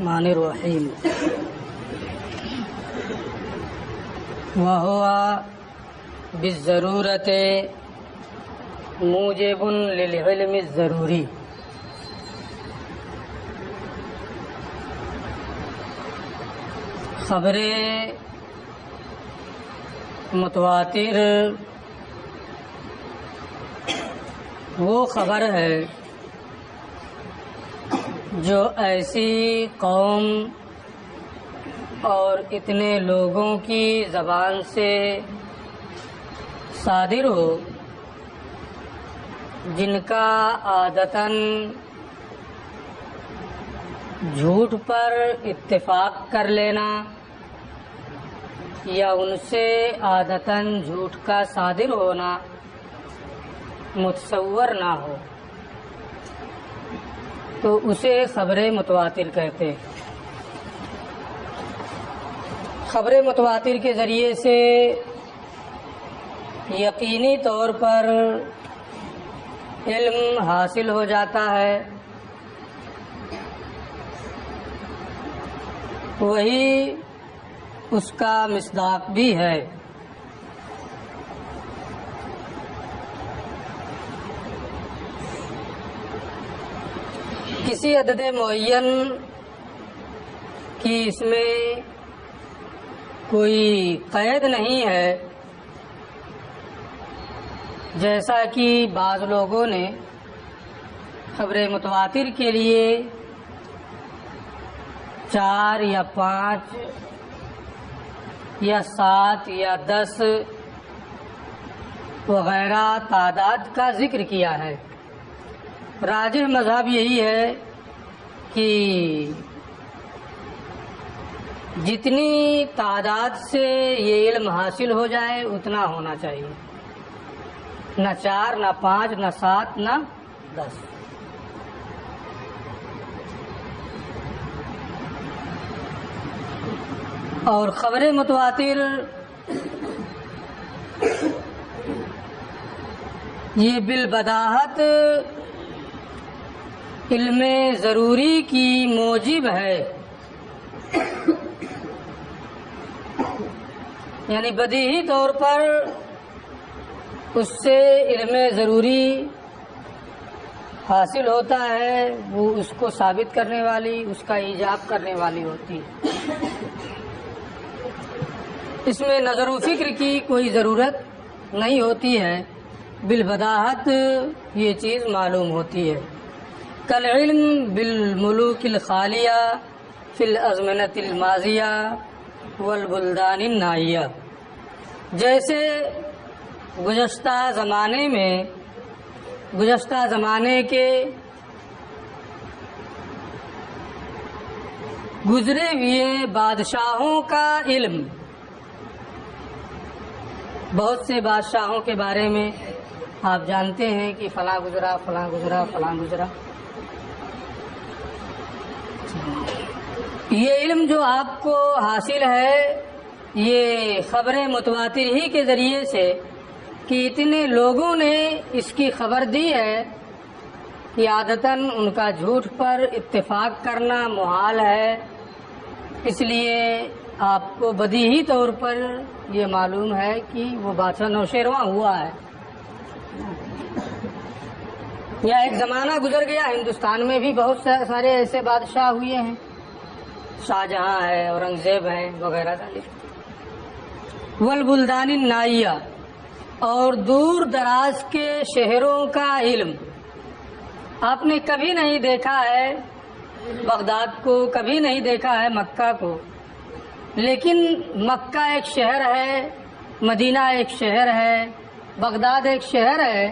الرحمن الرحیم وهو بالضرورت موجب للعلم الضروری۔ خبر متواتر وہ خبر ہے جو ایسی قوم اور اتنے لوگوں کی زبان سے صادر ہو جن کا عادتاً جھوٹ پر اتفاق کر لینا یا ان سے عادتاً جھوٹ کا صادر ہونا متصور نہ ہو تو اسے خبر متواتر کہتے ہیں۔ خبر متواتر کے ذریعے سے یقینی طور پر علم حاصل ہو جاتا ہے، وہی اس کا مصداق بھی ہے۔ کسی عدد معین کی اس میں کوئی قید نہیں ہے، جیسا کہ بعض لوگوں نے خبر متواتر کے لیے 4 یا 5 یا 7 یا 10 وغیرہ تعداد کا ذکر کیا ہے۔ راجح مذہب یہی ہے کہ جتنی تعداد سے یہ علم حاصل ہو جائے اتنا ہونا چاہیے، نہ 4 نہ 5 نہ 7 نہ 10۔ اور خبر متواتر یہ بالبداہت علم ضروری کی موجب ہے، یعنی بدیہی طور پر اس سے علم ضروری حاصل ہوتا ہے، وہ اس کو ثابت کرنے والی، اس کا ایجاب کرنے والی ہوتی ہے۔ اس میں نظر و فکر کی کوئی ضرورت نہیں ہوتی ہے، بالبداہت یہ چیز معلوم ہوتی ہے۔ کالعلم بالملوک الخالیہ فی الازمنۃ الماضیہ والبلدان النائیہ، جیسے گزشتہ زمانے کے گزرے ہوئے بادشاہوں کا علم۔ بہت سے بادشاہوں کے بارے میں آپ جانتے ہیں کہ فلاں گزرا، فلاں گزرا، فلاں گزرا۔ یہ علم جو آپ کو حاصل ہے یہ خبر متواتر ہی کے ذریعے سے کہ اتنے لوگوں نے اس کی خبر دی ہے کہ عادتاً ان کا جھوٹ پر اتفاق کرنا محال ہے، اس لیے آپ کو بدیہی طور پر یہ معلوم ہے کہ وہ بادشاہ نوشیرواں ہوا ہے۔ یا ایک زمانہ گزر گیا، ہندوستان میں بھی بہت سارے ایسے بادشاہ ہوئے ہیں، شاہجہاں ہے، اورنگزیب ہیں وغیرہ۔ والبلدان النائیہ، اور دور دراز کے شہروں کا علم۔ آپ نے کبھی نہیں دیکھا ہے بغداد کو، کبھی نہیں دیکھا ہے مکہ کو، لیکن مکہ ایک شہر ہے، مدینہ ایک شہر ہے، بغداد ایک شہر ہے،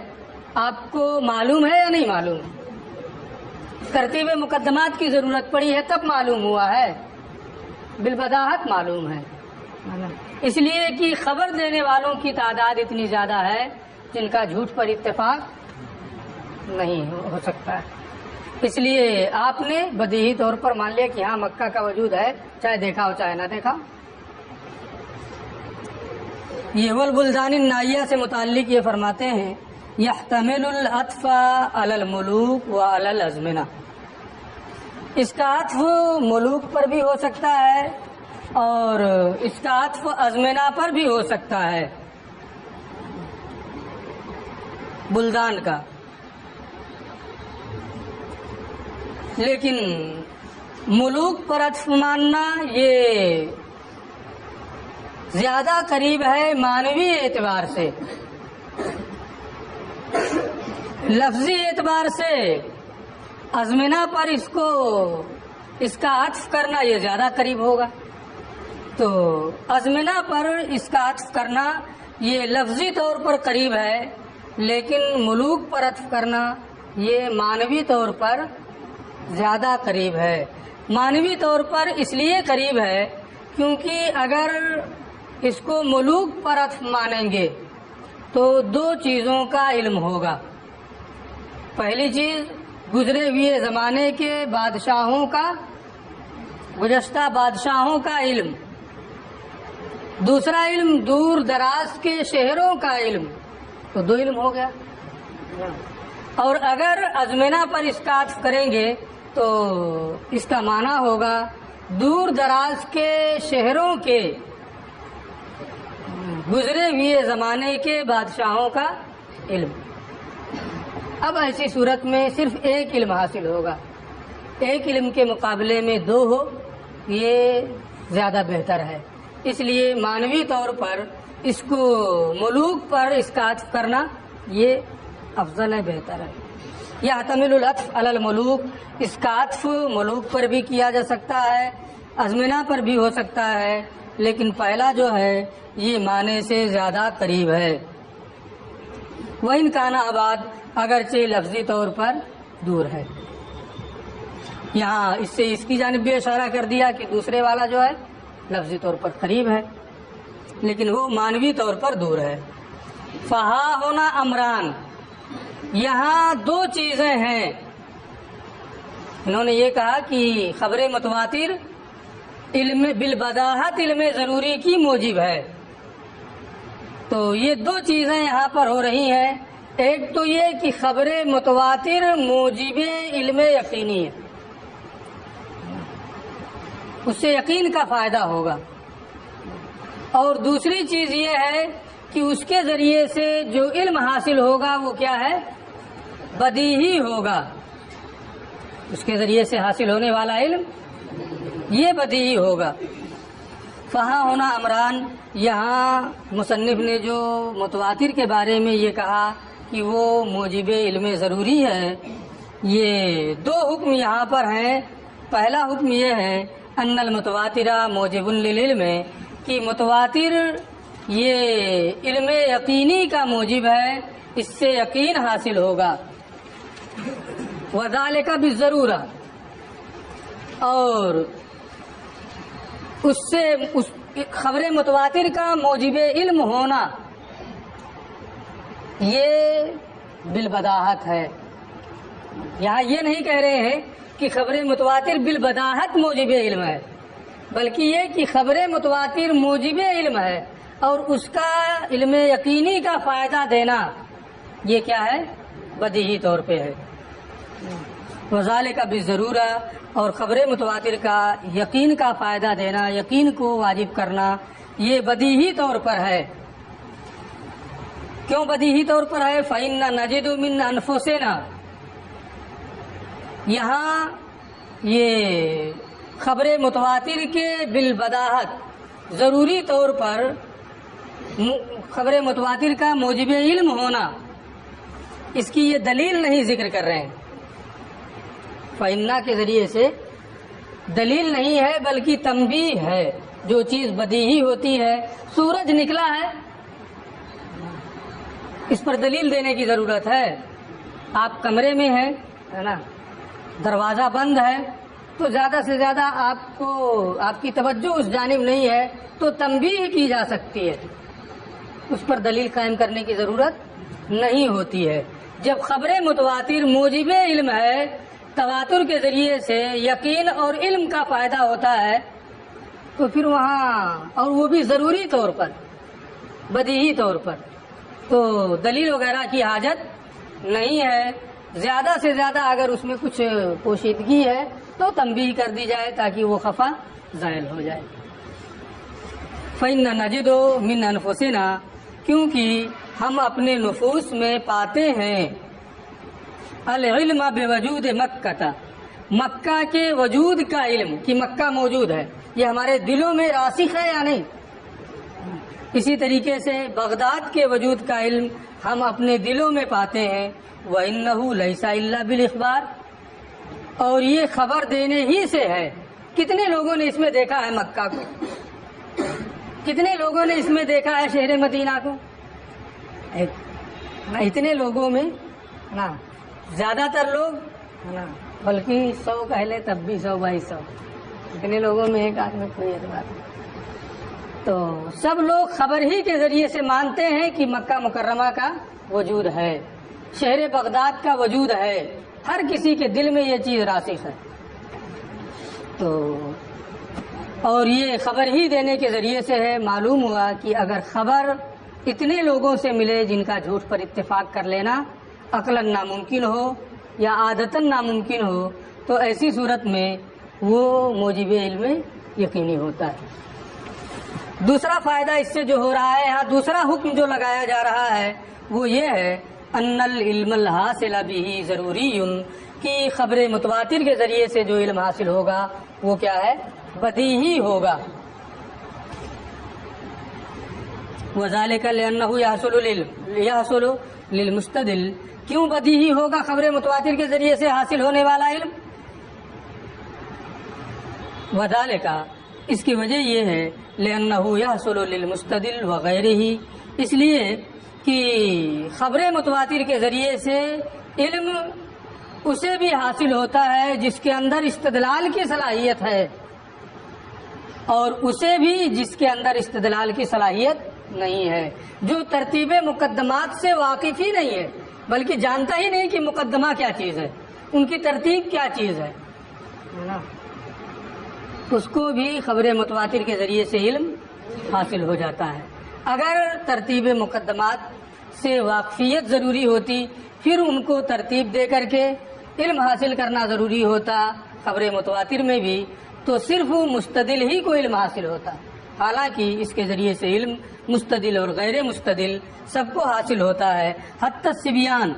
آپ کو معلوم ہے یا نہیں معلوم؟ ترتیب مقدمات کی ضرورت پڑی ہے تب معلوم ہوا ہے، بالبداہت معلوم ہے، اس لیے کہ خبر دینے والوں کی تعداد اتنی زیادہ ہے جن کا جھوٹ پر اتفاق نہیں ہو سکتا ہے۔ اس لیے آپ نے بدیہی طور پر مان لیا کہ ہاں مکہ کا وجود ہے، چاہے دیکھا ہو چاہے نہ دیکھا۔ یہ والبلدان النائیہ سے متعلق یہ فرماتے ہیں یحتمل العطف علی الملوک وعلی الازمنہ، اس کا عطف ملوک پر بھی ہو سکتا ہے اور اس کا عطف ازمنہ پر بھی ہو سکتا ہے، بلدان کا، لیکن ملوک پر عطف ماننا یہ زیادہ قریب ہے معنوی اعتبار سے، لفظی اعتبار سے ازمنہ پر اس کا عطف کرنا یہ زیادہ قریب ہوگا، تو ازمنہ پر اس کا عطف کرنا یہ لفظی طور پر قریب ہے، لیکن ملوک پر عطف کرنا یہ معنوی طور پر زیادہ قریب ہے۔ معنوی طور پر اس لیے قریب ہے کیونکہ اگر اس کو ملوک پر عطف مانیں گے تو دو چیزوں کا علم ہوگا۔ پہلی چیز گزرے ہوئے زمانے کے بادشاہوں کا، گزشتہ بادشاہوں کا علم، دوسرا علم دور دراز کے شہروں کا علم، تو دو علم ہو گیا۔ اور اگر ازمنہ پر اس کا عطف کریں گے تو اس کا معنی ہوگا دور دراز کے شہروں کے گزرے ہوئے زمانے کے بادشاہوں کا علم۔ اب ایسی صورت میں صرف ایک علم حاصل ہوگا، ایک علم کے مقابلے میں دو ہو یہ زیادہ بہتر ہے، اس لیے معنوی طور پر اس کو ملوک پر اس کا عطف کرنا یہ افضل ہے، بہتر ہے۔ یحتمل العطف علی الملوک، اس کا عطف ملوک پر بھی کیا جا سکتا ہے، ازمنہ پر بھی ہو سکتا ہے، لیکن پہلا جو ہے یہ معنی سے زیادہ قریب ہے۔ وَإِنْ كَانَ آباد، اگرچہ لفظی طور پر دور ہے۔ یہاں اس سے اس کی جانب بھی اشارہ کر دیا کہ دوسرے والا جو ہے لفظی طور پر قریب ہے لیکن وہ معنوی طور پر دور ہے۔ فہا ہونا امران، یہاں دو چیزیں ہیں۔ انہوں نے یہ کہا کہ خبر متواتر علم بالبداہت علم ضروری کی موجب ہے، تو یہ دو چیزیں یہاں پر ہو رہی ہیں۔ ایک تو یہ کہ خبر متواتر موجب علم یقینی ہے، اس سے یقین کا فائدہ ہوگا، اور دوسری چیز یہ ہے کہ اس کے ذریعے سے جو علم حاصل ہوگا وہ کیا ہے؟ بدیہی ہوگا، اس کے ذریعے سے حاصل ہونے والا علم یہ بدیہی ہوگا۔ فہاں ہونا امران، یہاں مصنف نے جو متواتر کے بارے میں یہ کہا کہ وہ موجب علم ضروری ہے، یہ دو حکم یہاں پر ہیں۔ پہلا حکم یہ ہے ان المتواتر موجب للعلم، کہ متواتر یہ علم یقینی کا موجب ہے، اس سے یقین حاصل ہوگا۔ وذالک بالضرورہ، اور اس سے خبر متواتر کا موجب علم ہونا یہ بالبداہت ہے۔ یہاں یہ نہیں کہہ رہے ہیں کہ خبر متواتر بالبداہت موجب علم ہے، بلکہ یہ کہ خبر متواتر موجب علم ہے اور اس کا علم یقینی کا فائدہ دینا یہ کیا ہے؟ بدیہی طور پہ ہے۔ وذالک بالضرورہ، اور خبر متواتر کا یقین کا فائدہ دینا، یقین کو واجب کرنا یہ بدیہی طور پر ہے۔ کیوں بدیہی طور پر ہے؟ فَإِنَّ نَجِدُ مِنْ أَنفُسِنَا، یہاں یہ خبر متواتر کے بالبداہت ضروری طور پر خبر متواتر کا موجب علم ہونا، اس کی یہ دلیل نہیں ذکر کر رہے ہیں۔ فَإِنَّا کے ذریعے سے دلیل نہیں ہے بلکہ تنبیہ ہے۔ جو چیز بدیہی ہوتی ہے، سورج نکلا ہے، اس پر دلیل دینے کی ضرورت ہے۔ آپ کمرے میں ہیں، ہے نا، دروازہ بند ہے، تو زیادہ سے زیادہ آپ کی توجہ اس جانب نہیں ہے تو تنبیہ کی جا سکتی ہے، اس پر دلیل قائم کرنے کی ضرورت نہیں ہوتی ہے۔ جب خبر متواتر موجب علم ہے، تواتر کے ذریعے سے یقین اور علم کا فائدہ ہوتا ہے، تو پھر وہاں، اور وہ بھی ضروری طور پر، بدیہی طور پر، تو دلیل وغیرہ کی حاجت نہیں ہے۔ زیادہ سے زیادہ اگر اس میں کچھ پوشیدگی ہے تو تنبیہ کر دی جائے تاکہ وہ خفا زائل ہو جائے۔ فَإِنَّ نَجِدُ مِنْ أَنفُسِنَا، کیونکہ ہم اپنے نفوس میں پاتے ہیں العلم بوجود مکہ، مکہ کے وجود کا علم کہ مکہ موجود ہے، یہ ہمارے دلوں میں راسخ ہے یا نہیں۔ اسی طریقے سے بغداد کے وجود کا علم ہم اپنے دلوں میں پاتے ہیں۔ وَإِنَّهُ لَيْسَ إِلَّا بِالْإِخْبَارِ، اور یہ خبر دینے ہی سے ہے۔ کتنے لوگوں نے اس میں دیکھا ہے مکہ کو؟ کتنے لوگوں نے اس میں دیکھا ہے شہر مدینہ کو؟ اتنے لوگوں میں نا زیادہ تر لوگ نا، بلکہ 100 کہہ لے تب بھی 100 بائی 100، اتنے لوگوں میں ایک آدمی کوئی اعتبار نہیں۔ تو سب لوگ خبر ہی کے ذریعے سے مانتے ہیں کہ مکہ مکرمہ کا وجود ہے، شہر بغداد کا وجود ہے، ہر کسی کے دل میں یہ چیز راسخ ہے۔ تو اور یہ خبر ہی دینے کے ذریعے سے ہے۔ معلوم ہوا کہ اگر خبر اتنے لوگوں سے ملے جن کا جھوٹ پر اتفاق کر لینا عقلاً ناممکن ہو یا عادتاً ناممکن ہو، تو ایسی صورت میں وہ موجب علم یقینی ہوتا ہے۔ دوسرا فائدہ اس سے جو ہو رہا ہے، یہاں دوسرا حکم جو لگایا جا رہا ہے وہ یہ ہے ان العلم الحاصل به ضروری، کہ خبر متواتر کے ذریعے سے جو علم حاصل ہوگا وہ کیا ہے؟ بدیہی ہوگا۔ وذالک لانہ یحصل للمستدل، کیوں بدیہی ہوگا خبر متواتر کے ذریعے سے حاصل ہونے والا علم؟ وذالک، اس کی وجہ یہ ہے لانہ یحصل للمستدل وغیرہ، اس لیے کہ خبر متواتر کے ذریعے سے علم اسے بھی حاصل ہوتا ہے جس کے اندر استدلال کی صلاحیت ہے، اور اسے بھی جس کے اندر استدلال کی صلاحیت نہیں ہے، جو ترتیب مقدمات سے واقف ہی نہیں ہے، بلکہ جانتا ہی نہیں کہ مقدمہ کیا چیز ہے، ان کی ترتیب کیا چیز ہے، اس کو بھی خبر متواتر کے ذریعے سے علم حاصل ہو جاتا ہے۔ اگر ترتیب مقدمات سے واقفیت ضروری ہوتی، پھر ان کو ترتیب دے کر کے علم حاصل کرنا ضروری ہوتا خبر متواتر میں بھی، تو صرف مستدل ہی کو علم حاصل ہوتا، حالانکہ اس کے ذریعے سے علم مستدل اور غیر مستدل سب کو حاصل ہوتا ہے، حتی الصبیان،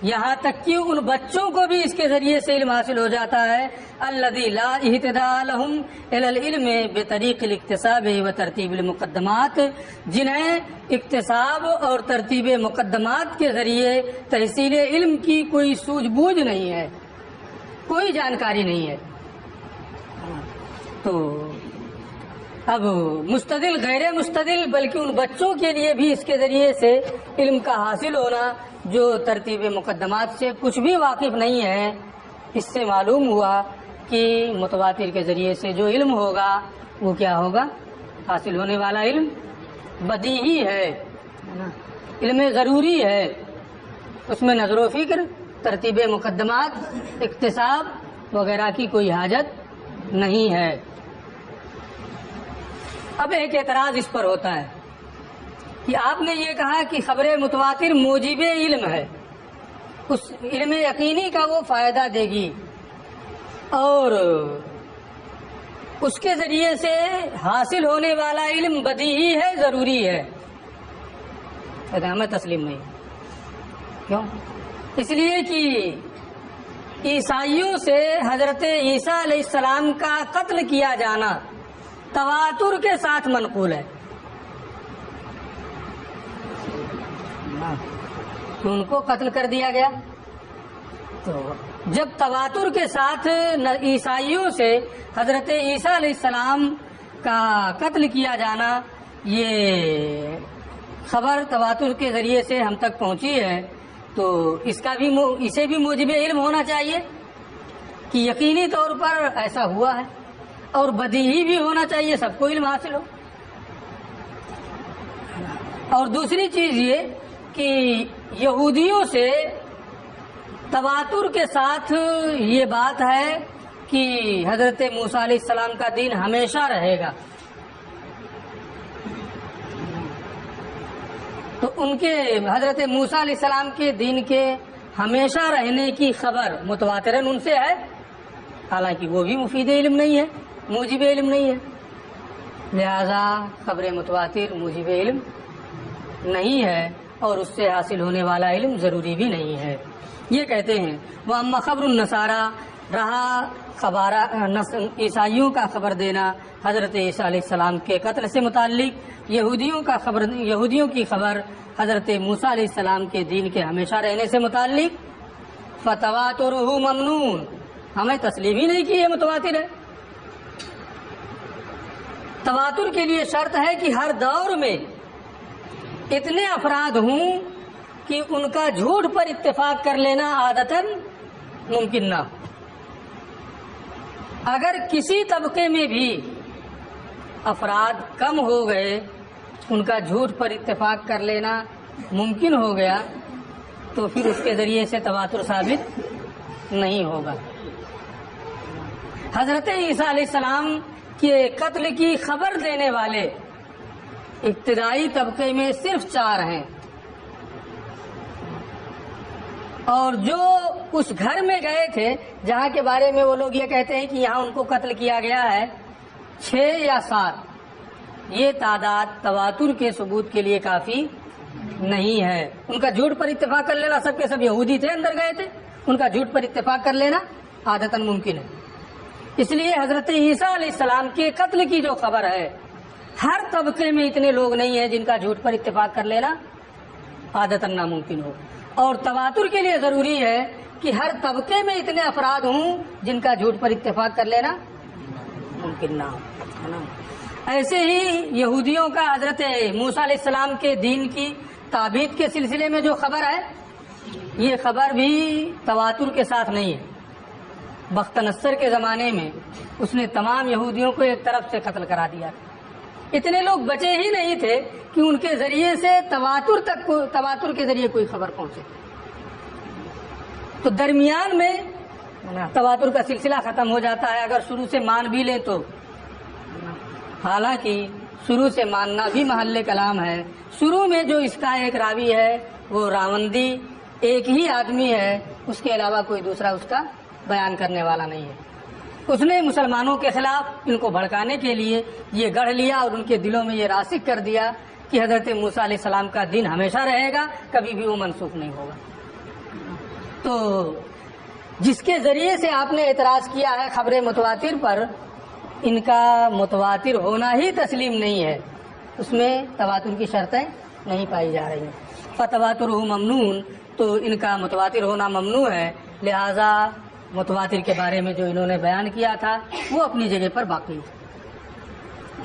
یہاں تک کہ ان بچوں کو بھی اس کے ذریعے سے علم حاصل ہو جاتا ہے، الذی لا اہتداء لہم الی العلم بطریق الاکتساب و ترتیب المقدمات، جنہیں اکتساب اور ترتیب مقدمات کے ذریعے تحصیل علم کی کوئی سوجھ بوجھ نہیں ہے، کوئی جانکاری نہیں ہے۔ تو اب مستدل غیر مستدل بلکہ ان بچوں کے لیے بھی اس کے ذریعے سے علم کا حاصل ہونا جو ترتیب مقدمات سے کچھ بھی واقف نہیں ہے، اس سے معلوم ہوا کہ متواتر کے ذریعے سے جو علم ہوگا وہ کیا ہوگا؟ حاصل ہونے والا علم بدیہی ہے، علم ضروری ہے، اس میں نظر و فکر، ترتیب مقدمات، اکتساب وغیرہ کی کوئی حاجت نہیں ہے۔ اب ایک اعتراض اس پر ہوتا ہے کہ آپ نے یہ کہا کہ خبر متواتر موجب علم ہے، اس علم یقینی کا وہ فائدہ دے گی، اور اس کے ذریعے سے حاصل ہونے والا علم بدیہی ہے، ضروری ہے۔ ہمیں تسلیم نہیں، کیوں؟ اس لیے کہ عیسائیوں سے حضرت عیسیٰ علیہ السلام کا قتل کیا جانا تواتر کے ساتھ منقول ہے، ان کو قتل کر دیا گیا۔ تو جب تواتر کے ساتھ عیسائیوں سے حضرت عیسیٰ علیہ السلام کا قتل کیا جانا، یہ خبر تواتر کے ذریعے سے ہم تک پہنچی ہے، تو اسے بھی موجب علم ہونا چاہیے کہ یقینی طور پر ایسا ہوا ہے، اور بدیہی بھی ہونا چاہیے، سب کو علم حاصل ہو۔ اور دوسری چیز یہ کہ یہودیوں سے تواتر کے ساتھ یہ بات ہے کہ حضرت موسیٰ علیہ السلام کا دین ہمیشہ رہے گا، تو ان کے حضرت موسیٰ علیہ السلام کے دین کے ہمیشہ رہنے کی خبر متواترن ان سے ہے، حالانکہ وہ بھی مفید علم نہیں ہے، موجب علم نہیں ہے، لہذا خبر متواتر موجب علم نہیں ہے اور اس سے حاصل ہونے والا علم ضروری بھی نہیں ہے۔ یہ کہتے ہیں وہ اما خبر النصارہ، رہا عیسائیوں کا خبر دینا حضرت عیسیٰ علیہ السلام کے قتل سے متعلق، یہودیوں کی خبر حضرت موسیٰ علیہ السلام کے دین کے ہمیشہ رہنے سے متعلق، فتواترہ ممنون، ہمیں تسلیم ہی نہیں کی یہ متواتر ہے۔ تواتر کے لیے شرط ہے کہ ہر دور میں اتنے افراد ہوں کہ ان کا جھوٹ پر اتفاق کر لینا عادتاً ممکن نہ ہو۔ اگر کسی طبقے میں بھی افراد کم ہو گئے، ان کا جھوٹ پر اتفاق کر لینا ممکن ہو گیا، تو پھر اس کے ذریعے سے تواتر ثابت نہیں ہوگا۔ حضرت عیسیٰ علیہ السلام کے قتل کی خبر دینے والے ابتدائی طبقے میں صرف 4 ہیں، اور جو اس گھر میں گئے تھے جہاں کے بارے میں وہ لوگ یہ کہتے ہیں کہ یہاں ان کو قتل کیا گیا ہے، 6 یا 7، یہ تعداد تواتر کے ثبوت کے لیے کافی نہیں ہے۔ ان کا جھوٹ پر اتفاق کر لینا، سب کے سب یہودی تھے، اندر گئے تھے، ان کا جھوٹ پر اتفاق کر لینا عادتاً ممکن ہے۔ اس لیے حضرت عیسیٰ علیہ السلام کے قتل کی جو خبر ہے، ہر طبقے میں اتنے لوگ نہیں ہیں جن کا جھوٹ پر اتفاق کر لینا عادتاً ناممکن ہو، اور تواتر کے لیے ضروری ہے کہ ہر طبقے میں اتنے افراد ہوں جن کا جھوٹ پر اتفاق کر لینا ممکن نہ ہو، ہے نا۔ ایسے ہی یہودیوں کا حضرت موسیٰ علیہ السلام کے دین کی تعبید کے سلسلے میں جو خبر ہے، یہ خبر بھی تواتر کے ساتھ نہیں ہے۔ بخت نصر کے زمانے میں اس نے تمام یہودیوں کو ایک طرف سے قتل کرا دیا، اتنے لوگ بچے ہی نہیں تھے کہ ان کے ذریعے سے تواتر کے ذریعے کوئی خبر پہنچے، تو درمیان میں تواتر کا سلسلہ ختم ہو جاتا ہے اگر شروع سے مان بھی لیں تو۔ حالانکہ شروع سے ماننا بھی محل کلام ہے۔ شروع میں جو اس کا ایک راوی ہے وہ راوندی ایک ہی آدمی ہے، اس کے علاوہ کوئی دوسرا اس کا بیان کرنے والا نہیں ہے۔ اس نے مسلمانوں کے خلاف ان کو بھڑکانے کے لیے یہ گڑھ لیا اور ان کے دلوں میں یہ راسخ کر دیا کہ حضرت موسیٰ علیہ السلام کا دین ہمیشہ رہے گا، کبھی بھی وہ منسوخ نہیں ہوگا۔ تو جس کے ذریعے سے آپ نے اعتراض کیا ہے خبر متواتر پر، ان کا متواتر ہونا ہی تسلیم نہیں ہے، اس میں تواتر کی شرطیں نہیں پائی جا رہی ہیں۔ فتواترہ ممنون، تو ان کا متواتر ہونا ممنوع ہے، لہذا متواتر کے بارے میں جو انہوں نے بیان کیا تھا وہ اپنی جگہ پر باقی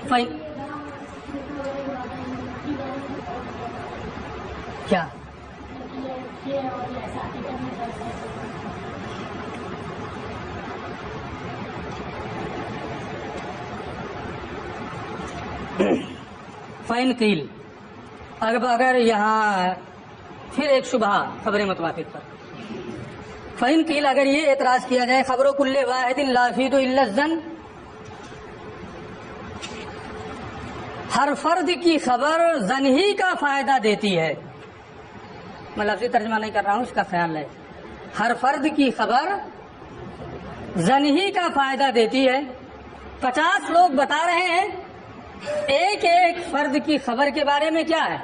ہے۔ کیا فائن قیل، اگر یہاں پھر ایک شبہ خبر متواتر پر، فائن قیل، اگر یہ اعتراض کیا جائے خبر کل واحد لا یفید الا الظن، ہر فرد کی خبر ظن ہی کا فائدہ دیتی ہے، میں لفظی ترجمہ نہیں کر رہا ہوں، اس کا خیال ہے، ہر فرد کی خبر ظن ہی کا فائدہ دیتی ہے۔ 50 لوگ بتا رہے ہیں، ایک ایک فرد کی خبر کے بارے میں کیا ہے؟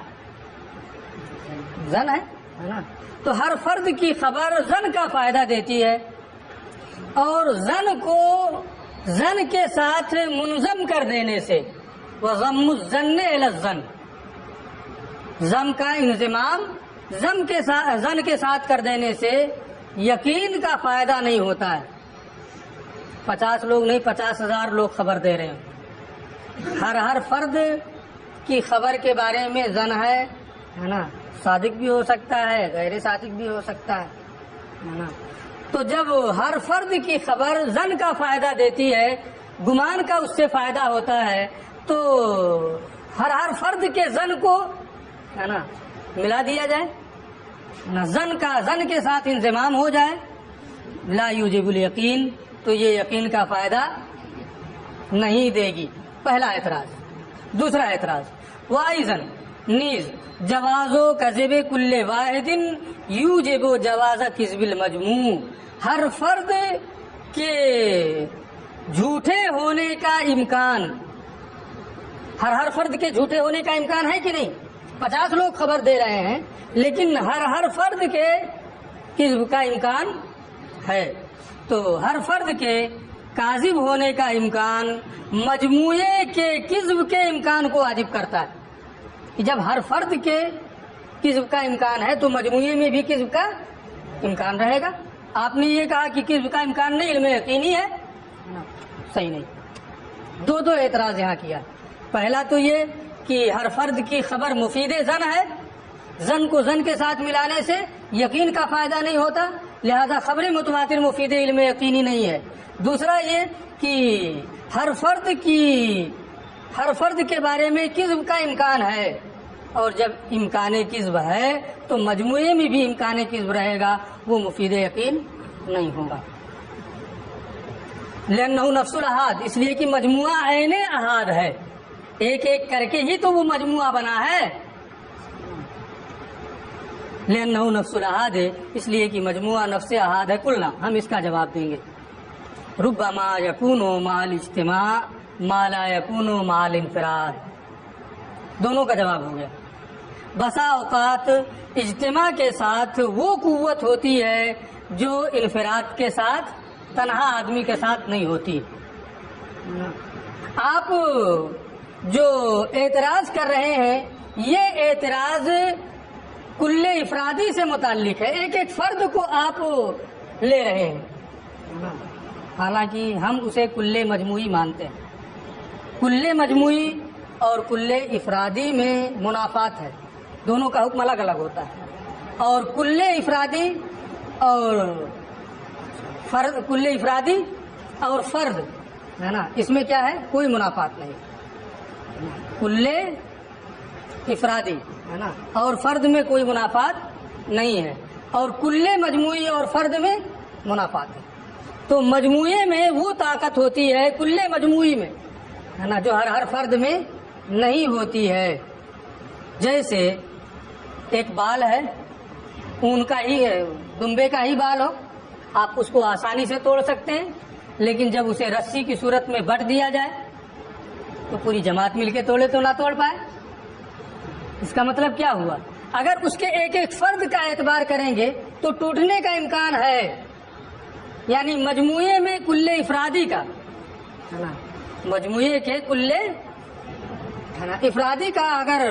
ظن ہے نا، تو ہر فرد کی خبر ظن کا فائدہ دیتی ہے، اور ظن کو ظن کے ساتھ منظم کر دینے سے، وَضَمُّ الظَّنِّ إِلَى الظَّنِّ، ظن کا انضمام ظن کے ساتھ کر دینے سے یقین کا فائدہ نہیں ہوتا ہے۔ 50 لوگ نہیں، 50,000 لوگ خبر دے رہے ہیں، ہر فرد کی خبر کے بارے میں ظن ہے نا، صادق بھی ہو سکتا ہے، غیر صادق بھی ہو سکتا ہے نا۔ تو جب ہر فرد کی خبر ظن کا فائدہ دیتی ہے، گمان کا اس سے فائدہ ہوتا ہے، تو ہر فرد کے ظن کو ہے نا ملا دیا جائے نا، ظن کے ساتھ انضمام ہو جائے، لا یوجب الیقین، تو یہ یقین کا فائدہ نہیں دے گی۔ پہلا اعتراض۔ دوسرا اعتراض، وَأَيْضًا نیز جواز و کذب کل واحد یوجب جواز کذب المجموع، ہر فرد کے جھوٹے ہونے کا امکان، ہر فرد کے جھوٹے ہونے کا امکان ہے کہ نہیں؟ 50 لوگ خبر دے رہے ہیں لیکن ہر فرد کے کذب کا امکان ہے، تو ہر فرد کے کاذب ہونے کا امکان مجموعے کے کذب کے امکان کو واجب کرتا ہے کہ جب ہر فرد کے کذب کا امکان ہے تو مجموعے میں بھی کذب کا امکان رہے گا۔ آپ نے یہ کہا کہ کذب کا امکان نہیں، علم یقینی ہے، صحیح نہیں۔ دو اعتراض یہاں کیا۔ پہلا تو یہ کہ ہر فرد کی خبر مفید ظن ہے، ظن کو ظن کے ساتھ ملانے سے یقین کا فائدہ نہیں ہوتا، لہذا خبر متواتر مفید علم یقینی نہیں ہے۔ دوسرا یہ کہ ہر فرد کے بارے میں کذب کا امکان ہے، اور جب امکان کذب ہے تو مجموعے میں بھی امکان کذب رہے گا، وہ مفید یقین نہیں ہوگا۔ لأنہ نفس الاحاد، اس لیے کہ مجموعہ عین احاد ہے، ایک ایک کر کے ہی تو وہ مجموعہ بنا ہے۔ لأنہ نفس الاحاد ہے، اس لیے کہ مجموعہ نفس احاد ہے۔ کلنا، ہم اس کا جواب دیں گے۔ ربما یکون مع الاجتماع ما لا یکون مع الانفراد، دونوں کا جواب ہو گیا۔ بسا اوقات اجتماع کے ساتھ وہ قوت ہوتی ہے جو انفراد کے ساتھ، تنہا آدمی کے ساتھ نہیں ہوتی۔ آپ جو اعتراض کر رہے ہیں یہ اعتراض کل افرادی سے متعلق ہے، ایک ایک فرد کو آپ لے رہے ہیں، حالانکہ ہم اسے کل مجموعی مانتے ہیں۔ کل مجموعی اور کل افرادی میں منافات ہے، دونوں کا حکم الگ الگ ہوتا ہے، اور کل افرادی اور فرد ہے نا، اس میں کیا ہے؟ کوئی منافات نہیں۔ کل افرادی ہے نا اور فرد میں کوئی منافات نہیں ہے، اور کل مجموعی اور فرد میں منافات ہے۔ تو مجموعے میں وہ طاقت ہوتی ہے کل مجموعی میں ہے نا جو ہر فرد میں نہیں ہوتی ہے۔ جیسے ایک بال ہے، اون کا ہی ہے، دمبے کا ہی بال ہو، آپ اس کو آسانی سے توڑ سکتے ہیں، لیکن جب اسے رسی کی صورت میں بٹ دیا جائے تو پوری جماعت مل کے توڑے تو نہ توڑ پائے۔ اس کا مطلب کیا ہوا؟ اگر اس کے ایک ایک فرد کا اعتبار کریں گے تو ٹوٹنے کا امکان ہے، یعنی مجموعے میں کل افرادی کا ہے نا، مجموعے کے کل افرادی کا اگر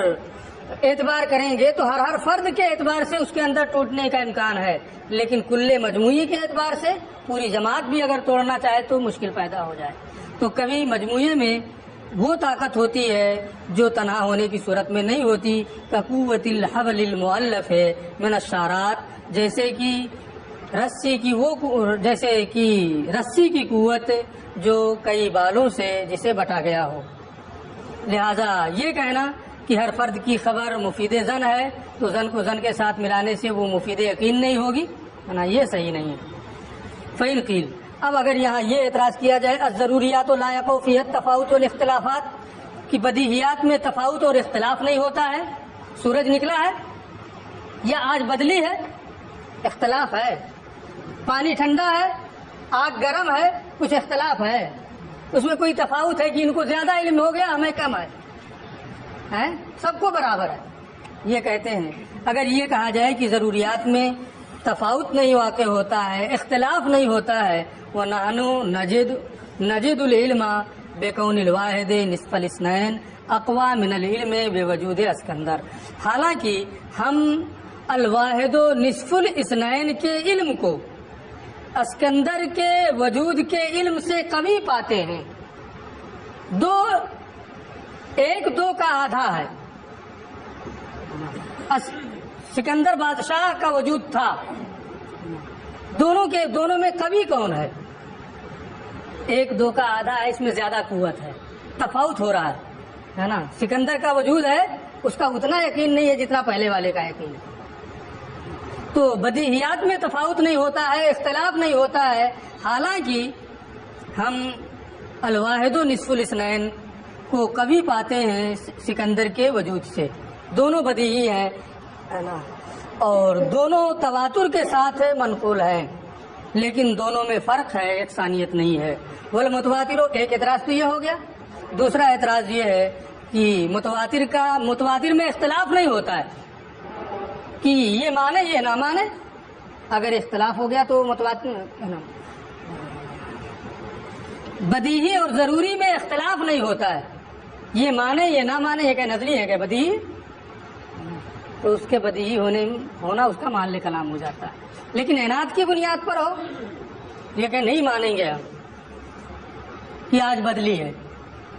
اعتبار کریں گے تو ہر فرد کے اعتبار سے اس کے اندر ٹوٹنے کا امکان ہے، لیکن کل مجموعی کے اعتبار سے پوری جماعت بھی اگر توڑنا چاہے تو مشکل پیدا ہو جائے۔ تو کبھی مجموعے میں وہ طاقت ہوتی ہے جو تنہا ہونے کی صورت میں نہیں ہوتی، کقوت الحبل المؤلف من الشعرات، جیسے کہ رسی کی قوت جو کئی بالوں سے جسے بٹا گیا ہو۔ لہذا یہ کہنا کہ ہر فرد کی خبر مفید ظن ہے تو ظن کو ظن کے ساتھ ملانے سے وہ مفید یقین نہیں ہوگی، ہے نا، یہ صحیح نہیں ہے۔ فإن قیل، اب اگر یہاں یہ اعتراض کیا جائے الضروریات لا یقع فیہا التفاوت والاختلافات، کہ بدیہیات میں تفاوت اور اختلاف نہیں ہوتا ہے، سورج نکلا ہے یا آج بدلی ہے، اختلاف ہے، پانی ٹھنڈا ہے، آگ گرم ہے، کچھ اختلاف ہے، اس میں کوئی تفاوت ہے کہ ان کو زیادہ علم ہو گیا ہمیں کم ہے، سب کو برابر ہے۔ یہ کہتے ہیں اگر یہ کہا جائے کہ ضروریات میں تفاوت نہیں واقع ہوتا ہے، اختلاف نہیں ہوتا ہے، وَنَحْنُ نَجِدُ الْعِلْمَ بِكَوْنِ الْوَاحِدِ نِصْفَ الْاثْنَيْنِ اقوى من العلم بوجود اسکندر، حالانکہ ہم الواحد و نصف الاثنین کے علم کو اسکندر کے وجود کے علم سے قوی پاتے ہیں۔ ایک دو کا آدھا ہے، سکندر بادشاہ کا وجود تھا، دونوں میں قوی کون ہے؟ ایک دو کا آدھا ہے، اس میں زیادہ قوت ہے، تفاوت ہو رہا ہے نا۔ سکندر کا وجود ہے، اس کا اتنا یقین نہیں ہے جتنا پہلے والے کا یقین ہے۔ تو بدیہیات میں تفاوت نہیں ہوتا ہے، اختلاف نہیں ہوتا ہے، حالانکہ ہم الواحد و نصف الاثنین کو قوی پاتے ہیں سکندر کے وجود سے۔ دونوں بدیہی ہیں، ہے نا، اور دونوں تواتر کے ساتھ منقول ہیں، لیکن دونوں میں فرق ہے، یکسانیت نہیں ہے۔ والمتواتر، ایک اعتراض تو یہ ہو گیا۔ دوسرا اعتراض یہ ہے کہ متواتر میں اختلاف نہیں ہوتا ہے کہ یہ مانے یہ نہ مانے۔ اگر اختلاف ہو گیا تو متواتر، بدیہی اور ضروری میں اختلاف نہیں ہوتا ہے، یہ مانے یہ نہ مانے، یہ کہ نظری ہے کہ بدیہی، تو اس کے بدیہی ہونا اس کا محل کلام ہو جاتا ہے۔ لیکن عناد کی بنیاد پر ہو، یہ کہ نہیں مانیں گے ہم کہ آج بدلی ہے،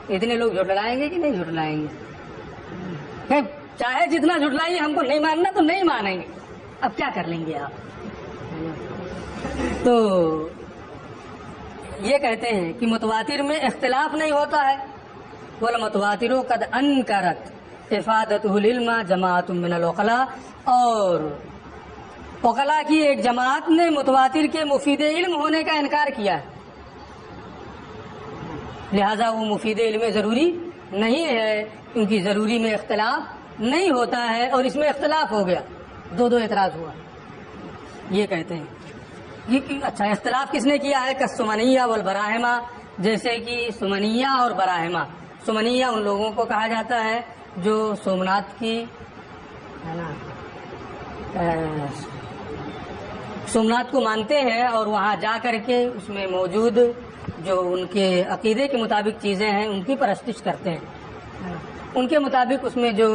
اتنے لوگ جھٹلائیں گے کہ نہیں جھٹلائیں گے؟ چاہے جتنا جھٹلائیے، ہم کو نہیں ماننا تو نہیں مانیں گے، اب کیا کر لیں گے آپ؟ تو یہ کہتے ہیں کہ متواتر میں اختلاف نہیں ہوتا ہے۔ والمتواتر قد انکرت افادتہ العلم جماعت من العقلاء، اور عقلاء کی ایک جماعت نے متواتر کے مفید علم ہونے کا انکار کیا ہے، لہذا وہ مفید علم ضروری نہیں ہے، کیونکہ ضروری میں اختلاف نہیں ہوتا ہے، اور اس میں اختلاف ہو گیا، دو اعتراض ہوا۔ یہ کہتے ہیں اچھا، اختلاف کس نے کیا ہے؟ کالسمنیہ والبراہمہ، جیسے کہ سمنیہ اور براہمہ۔ سمنیہ ان لوگوں کو کہا جاتا ہے جو سومناتھ کی، ہے نا، سومناتھ کو مانتے ہیں اور وہاں جا کر کے اس میں موجود جو ان کے عقیدے کے مطابق چیزیں ہیں ان کی پرستش کرتے ہیں۔ ان کے مطابق اس میں جو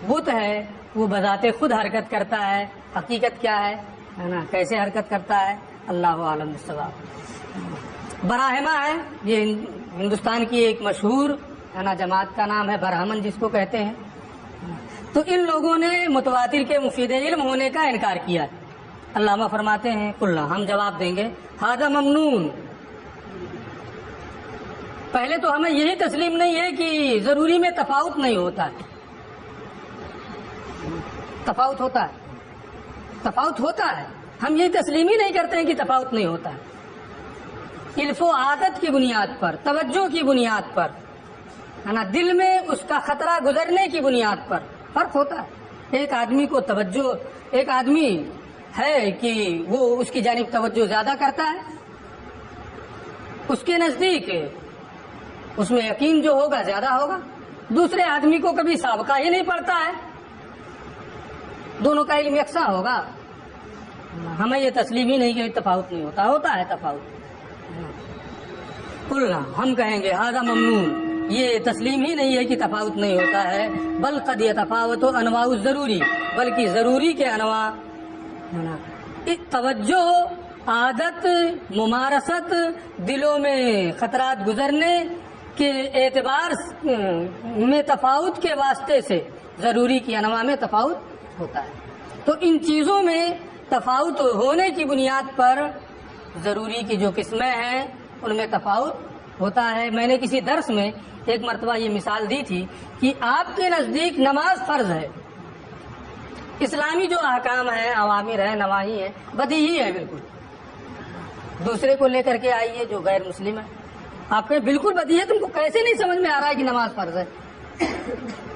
بت ہے وہ بذات خود حرکت کرتا ہے، حقیقت کیا ہے نا، کیسے حرکت کرتا ہے، اللہ عالم بالصواب۔ براہمہ ہے، یہ ہندوستان کی ایک مشہور، ہے نا، جماعت کا نام ہے برہمن جس کو کہتے ہیں۔ تو ان لوگوں نے متواتر کے مفید علم ہونے کا انکار کیا ہے۔ علامہ فرماتے ہیں قلنا، ہم جواب دیں گے، ھذا ممنون، پہلے تو ہمیں یہی تسلیم نہیں ہے کہ ضروری میں تفاوت نہیں ہوتا ہے۔ تفاوت ہوتا ہے، تفاوت ہوتا ہے، ہم یہی تسلیم ہی نہیں کرتے ہیں کہ تفاوت نہیں ہوتا ہے۔ علف و عادت کی بنیاد پر، توجہ کی بنیاد پر، ہے نا، دل میں اس کا خطرہ گزرنے کی بنیاد پر فرق ہوتا ہے۔ ایک آدمی کو توجہ، ایک آدمی ہے کہ وہ اس کی جانب توجہ زیادہ کرتا ہے، اس کے نزدیک اس میں یقین جو ہوگا زیادہ ہوگا۔ دوسرے آدمی کو کبھی سابقہ ہی نہیں پڑتا ہے، دونوں کا علم یکساں ہوگا۔ ہمیں یہ تسلیم ہی نہیں کہ تفاوت نہیں ہوتا، ہوتا ہے تفاوت۔ قلنا، ہم کہیں گے ھذا ممنون، یہ تسلیم ہی نہیں ہے کہ تفاوت نہیں ہوتا ہے، بل قد یتفاوت انواع الضروری، بلکہ ضروری کے انواع، توجہ، عادت، ممارست، دلوں میں خطرات گزرنے کے اعتبار میں تفاوت کے واسطے سے ضروری کی انواع میں تفاوت ہوتا ہے۔ تو ان چیزوں میں تفاوت ہونے کی بنیاد پر ضروری کی جو قسمیں ہیں ان میں تفاوت ہوتا ہے۔ میں نے کسی درس میں ایک مرتبہ یہ مثال دی تھی کہ آپ کے نزدیک نماز فرض ہے، اسلامی جو احکام ہیں، اوامر ہیں، نواہی ہیں، بدیہی ہے بالکل۔ دوسرے کو لے کر کے آئیے جو غیر مسلم ہے، آپ کہیں بالکل بدیہی ہے، تم کو کیسے نہیں سمجھ میں آ رہا ہے کہ نماز فرض ہے؟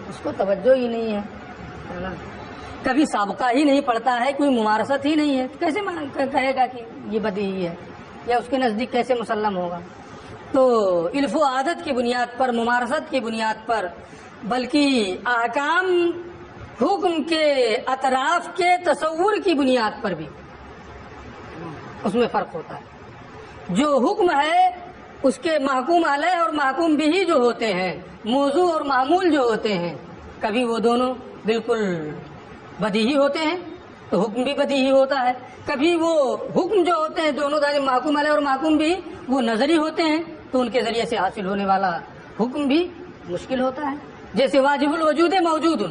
اس کو توجہ ہی نہیں ہے نا، کبھی سابقہ ہی نہیں پڑتا ہے، کوئی ممارست ہی نہیں ہے، کیسے کہے گا کہ یہ بدیہی ہے، یا اس کے نزدیک کیسے مسلم ہوگا؟ تو علف و عادت کی بنیاد پر، ممارست کی بنیاد پر، بلکہ احکام حکم کے اطراف کے تصور کی بنیاد پر بھی اس میں فرق ہوتا ہے۔ جو حکم ہے اس کے محکوم علیہ اور محکوم بھی جو ہوتے ہیں، موضوع اور معمول جو ہوتے ہیں، کبھی وہ دونوں بالکل بدیہی ہوتے ہیں تو حکم بھی بدیہی ہوتا ہے، کبھی وہ حکم جو ہوتے ہیں دونوں محکوم علیہ اور محکوم بھی وہ نظری ہوتے ہیں تو ان کے ذریعے سے حاصل ہونے والا حکم بھی مشکل ہوتا ہے۔ جیسے واجب الوجود موجود،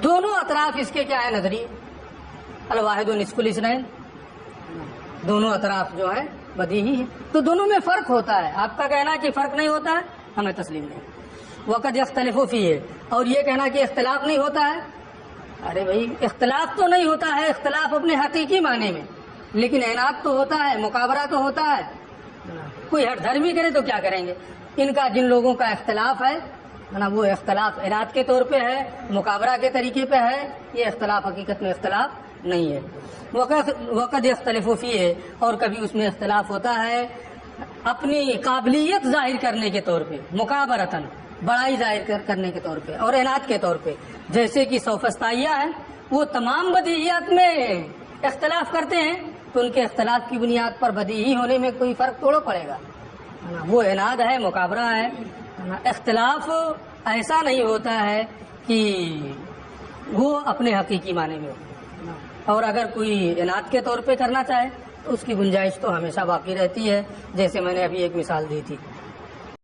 دونوں اطراف اس کے کیا ہے؟ نظری، الواحد نصف الاثنین، دونوں اطراف جو ہے بدیہی ہے، تو دونوں میں فرق ہوتا ہے۔ آپ کا کہنا کہ فرق نہیں ہوتا ہے ہمیں تسلیم نہیں۔ وقد یختلف فیہ، اور یہ کہنا کہ اختلاف نہیں ہوتا ہے، ارے بھائی اختلاف تو نہیں ہوتا ہے، اختلاف اپنے حقیقی معنی میں، لیکن عناد تو ہوتا ہے، مقابرہ تو ہوتا ہے۔ کوئی ہٹ دھرمی کرے تو کیا کریں گے؟ ان کا جن لوگوں کا اختلاف ہے ہے نا، وہ اختلاف عناد کے طور پہ ہے، مکابرہ کے طریقے پہ ہے، یہ اختلاف حقیقت میں اختلاف نہیں ہے۔ وقت اختلاف فی ہے، اور کبھی اس میں اختلاف ہوتا ہے اپنی قابلیت ظاہر کرنے کے طور پہ، مکابرتاً بڑائی ظاہر کرنے کے طور پہ اور عناد کے طور پہ، جیسے کہ سوفسطائیہ ہے، وہ تمام بدیہیات میں اختلاف کرتے ہیں، تو ان کے اختلاف کی بنیاد پر بدیہی ہونے میں کوئی فرق تھوڑا پڑے گا، وہ عناد ہے، مکابرہ ہے۔ اختلاف ایسا نہیں ہوتا ہے کہ وہ اپنے حقیقی معنی میں ہو، اور اگر کوئی عناد کے طور پہ کرنا چاہے تو اس کی گنجائش تو ہمیشہ باقی رہتی ہے، جیسے میں نے ابھی ایک مثال دی تھی۔